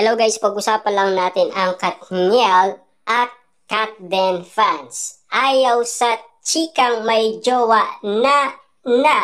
Hello guys, pag-usapan lang natin ang Katniel at Katden fans. Ayaw sa chikang may jowa na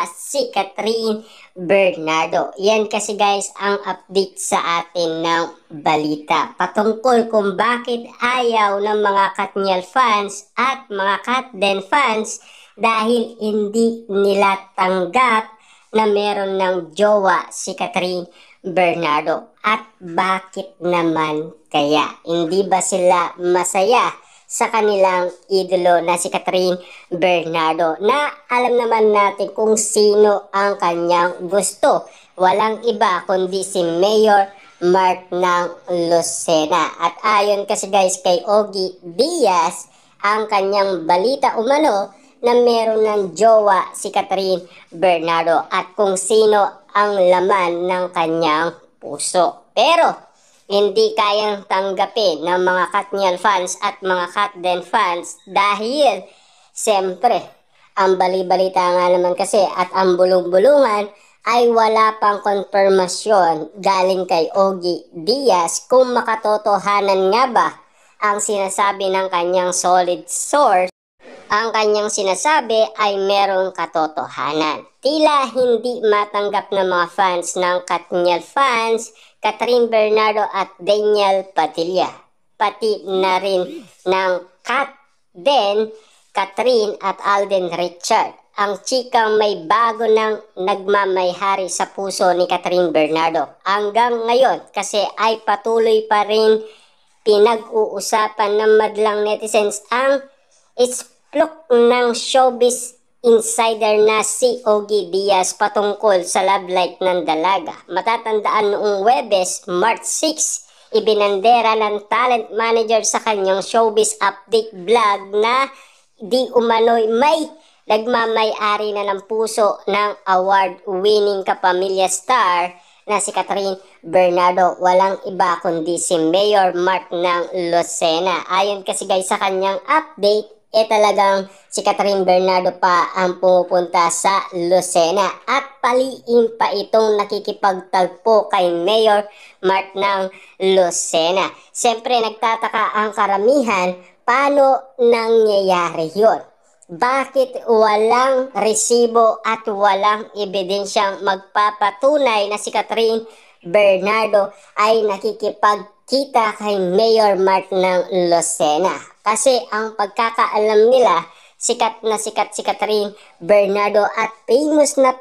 si Catherine Bernardo. Yan kasi guys ang update sa atin ng balita patungkol kung bakit ayaw ng mga Katniel fans at mga Katden fans dahil hindi nila tanggap na meron ng jowa si Catherine Bernardo. At bakit naman kaya? Hindi ba sila masaya sa kanilang idolo na si Catherine Bernardo, na alam naman natin kung sino ang kanyang gusto? Walang iba kundi si Mayor Mark ng Lucena. At ayon kasi guys kay Ogie Diaz, ang kanyang balita umano na meron ng jowa si Catherine Bernardo at kung sino ang laman ng kanyang puso. Pero hindi kayang tanggapin ng mga Katniel fans at mga Katden fans dahil siyempre ang bali-balita nga naman kasi at ang bulong-bulungan ay wala pang konfirmasyon galing kay Ogie Diaz kung makatotohanan nga ba ang sinasabi ng kanyang solid source. Ang kanyang sinasabi ay merong katotohanan. Tila hindi matanggap ng mga fans ng Katniel fans, Catherine Bernardo at Daniel Padilla. Pati na rin ng Katden, Catherine at Alden Richard. Ang chikang may bago ng nagmamayhari sa puso ni Catherine Bernardo. Hanggang ngayon kasi ay patuloy pa rin pinag-uusapan ng madlang netizens ang plok ng showbiz insider na si Ogie Diaz patungkol sa love life ng dalaga. Matatandaan noong Huwebes, March 6, ibinandera ng talent manager sa kanyang showbiz update vlog na di umano'y may nagmamay-ari na ng puso ng award-winning kapamilya star na si Catherine Bernardo. Walang iba kundi si Mayor Mark ng Lucena. Ayon kasi guys sa kanyang update, talagang si Catherine Bernardo pa ang pumupunta sa Lucena at paliin pa itong nakikipagtagpo kay Mayor Mark ng Lucena. Siyempre nagtataka ang karamihan, paano nangyayari yun? Bakit walang resibo at walang ebidensyang magpapatunay na si Catherine Bernardo ay nakikipagkita kay Mayor Mark ng Lucena? Kasi ang pagkakaalam nila, sikat si Catherine Bernardo at famous na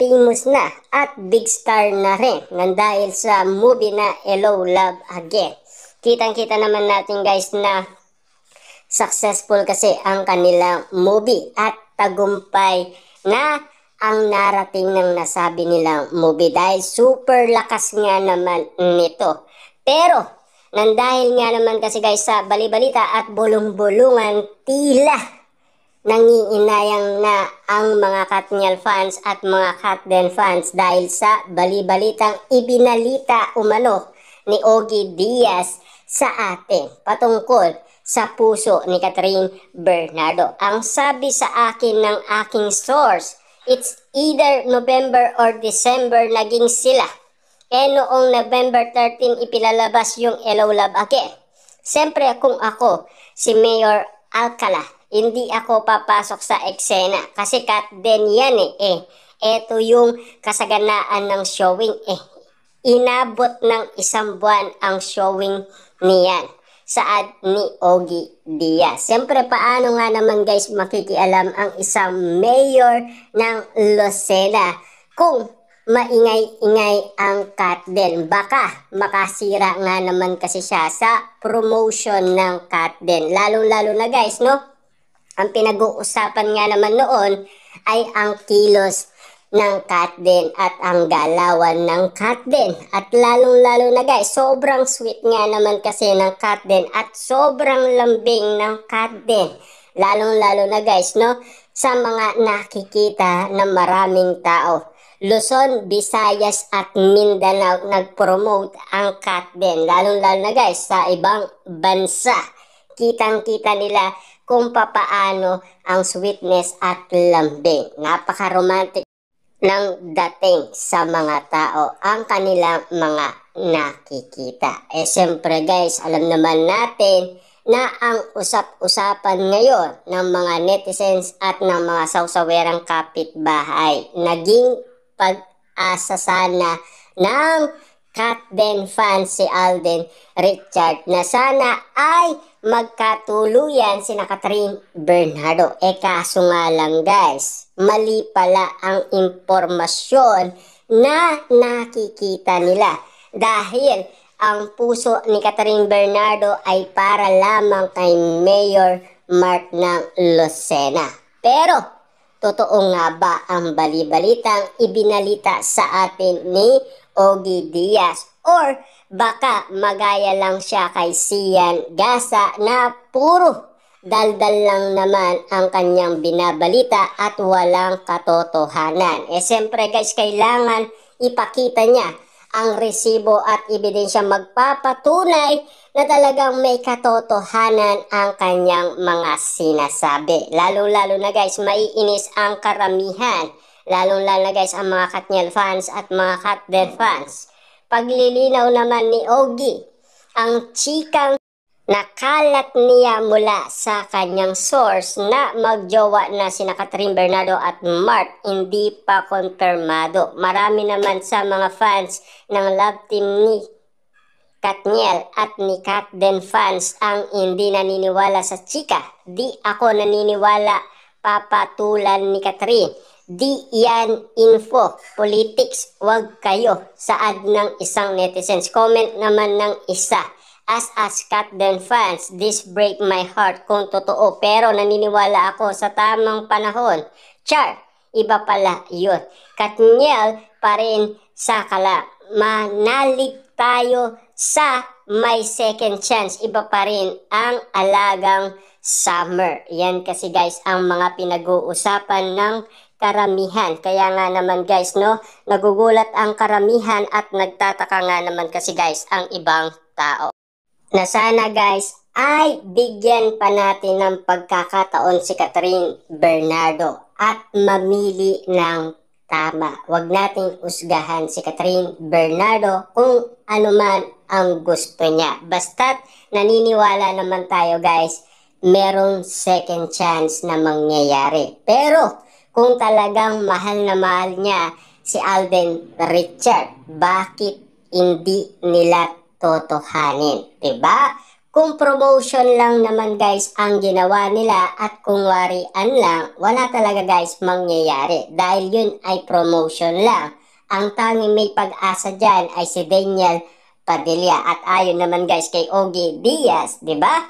at big star na rin nang dahil sa movie na Hello Love Again. Kitang-kita naman natin guys na successful kasi ang kanilang movie at tagumpay na ang narating ng nasabi nilang movie dahil super lakas nga naman nito. Pero nang dahil nga naman kasi guys sa balibalita at bulong-bulungan, tila nangiinayang na ang mga Katniel fans at mga Katden fans dahil sa balibalitang ibinalita umano ni Ogie Diaz sa atin patungkol sa puso ni Catherine Bernardo. Ang sabi sa akin ng aking source, it's either November or December naging sila. Noong November 13 ipilalabas yung Hello Love Again. Siyempre kung ako, si Mayor Alcala, hindi ako papasok sa eksena kasi Katden yan Ito yung kasaganaan ng showing Inabot ng 1 buwan ang showing niyan. Saad ni Ogie Diaz. Siyempre paano nga naman guys makikialam ang isang mayor ng Lucena kung maingay-ingay ang Katden? Baka makasira nga naman kasi siya sa promotion ng Katden. Lalong-lalo na guys, no? Ang pinag-uusapan nga naman noon ay ang kilos ng Katden at ang galawan ng Katden. At lalong-lalo na guys, sobrang sweet nga naman kasi ng Katden at sobrang lambing ng Katden. Lalong-lalo na guys, no? Sa mga nakikita ng maraming tao. Luzon, Visayas at Mindanao nag-promote ang Katden. Lalong-lalo na guys sa ibang bansa. Kitang-kita nila kung papaano ang sweetness at lambing. Napaka-romantic ng dating sa mga tao ang kanilang mga nakikita. Siyempre guys, alam naman natin na ang usap-usapan ngayon ng mga netizens at ng mga sawsawerang kapitbahay, naging pag-asa sana ng Kat Den fans si Alden Richard na sana ay magkatuluyan si Catherine Bernardo. Kaso nga lang guys, mali pala ang impormasyon na nakikita nila, dahil ang puso ni Catherine Bernardo ay para lamang kay Mayor Mark ng Lucena. Pero totoo nga ba ang bali-balitang ibinalita sa atin ni Ogie Diaz, or baka magaya lang siya kay Sian Gasa na puro daldal lang naman ang kanyang binabalita at walang katotohanan? Siyempre guys, kailangan ipakita niya ang resibo at ebidensya magpapatunay na talagang may katotohanan ang kanyang mga sinasabi. Lalo-lalo na guys, maiinis ang karamihan. Lalo-lalo na guys ang mga Katniel fans at mga Kat Den fans. Paglilinaw naman ni Ogie, ang chikang nakalat niya mula sa kanyang source na magjowa na sina Catherine Bernardo at Mark, hindi pa konfirmado. Marami naman sa mga fans ng love team ni Katniel at ni Kat Den fans ang hindi naniniwala sa chika. Di ako naniniwala, papatulan ni Catherine. Di yan info, politics, wag kayo. Saad ng isang netizens. Comment naman ng isa. As Kat Den fans, this break my heart kung totoo, pero naniniwala ako sa tamang panahon. Char, iba pala yun. Katniel pa rin sa kala. Manalig tayo sa may second chance. Iba pa rin ang alagang Summer. Yan kasi guys ang mga pinag-uusapan ng karamihan. Kaya nga naman guys, no, nagugulat ang karamihan at nagtataka nga naman kasi guys ang ibang tao. Na sana guys ay bigyan pa natin ng pagkakataon si Catherine Bernardo at mamili ng tama. Huwag nating usgahan si Catherine Bernardo kung ano man ang gusto niya. Basta't naniniwala naman tayo guys, merong second chance na mangyayari. Pero kung talagang mahal na mahal niya si Alden Richard, bakit hindi nila totohanin? Diba? Kung promotion lang naman guys ang ginawa nila at kung warian lang, wala talaga guys mangyayari. Dahil yun ay promotion lang. Ang tanging may pag-asa dyan ay si Daniel Padilla. At ayon naman guys kay Ogie Diaz, diba?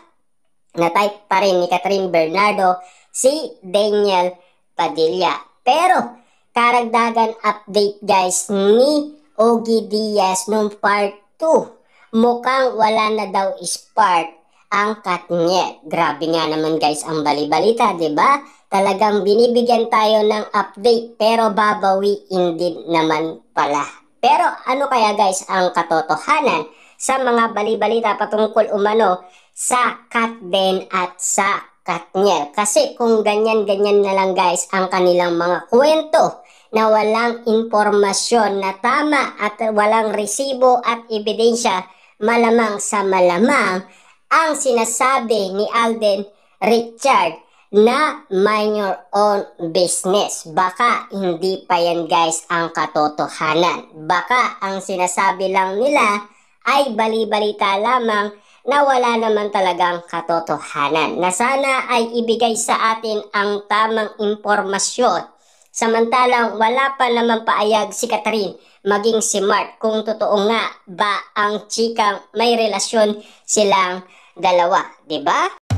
Na-type pa rin ni Catherine Bernardo si Daniel Padilla. Pero karagdagan update guys ni Ogie Diaz nung part 2, mukhang wala na daw spark ang Katniel. Grabe nga naman guys ang balibalita, diba? Talagang binibigyan tayo ng update pero babawiin din naman pala. Pero ano kaya guys ang katotohanan sa mga balibalita patungkol umano sa Kat Den at sa Katniel? Kasi kung ganyan-ganyan na lang guys ang kanilang mga kwento na walang impormasyon na tama at walang resibo at ebidensya, malamang sa malamang ang sinasabi ni Alden Richard na mind your own business. Baka hindi pa yan guys ang katotohanan. Baka ang sinasabi lang nila ay bali-balita lamang na wala naman talagang katotohanan. Na sana ay ibigay sa atin ang tamang impormasyon. Samantalang wala pa naman paayag si Catherine maging si Mark kung totoo nga ba ang chikang may relasyon silang dalawa, 'di ba?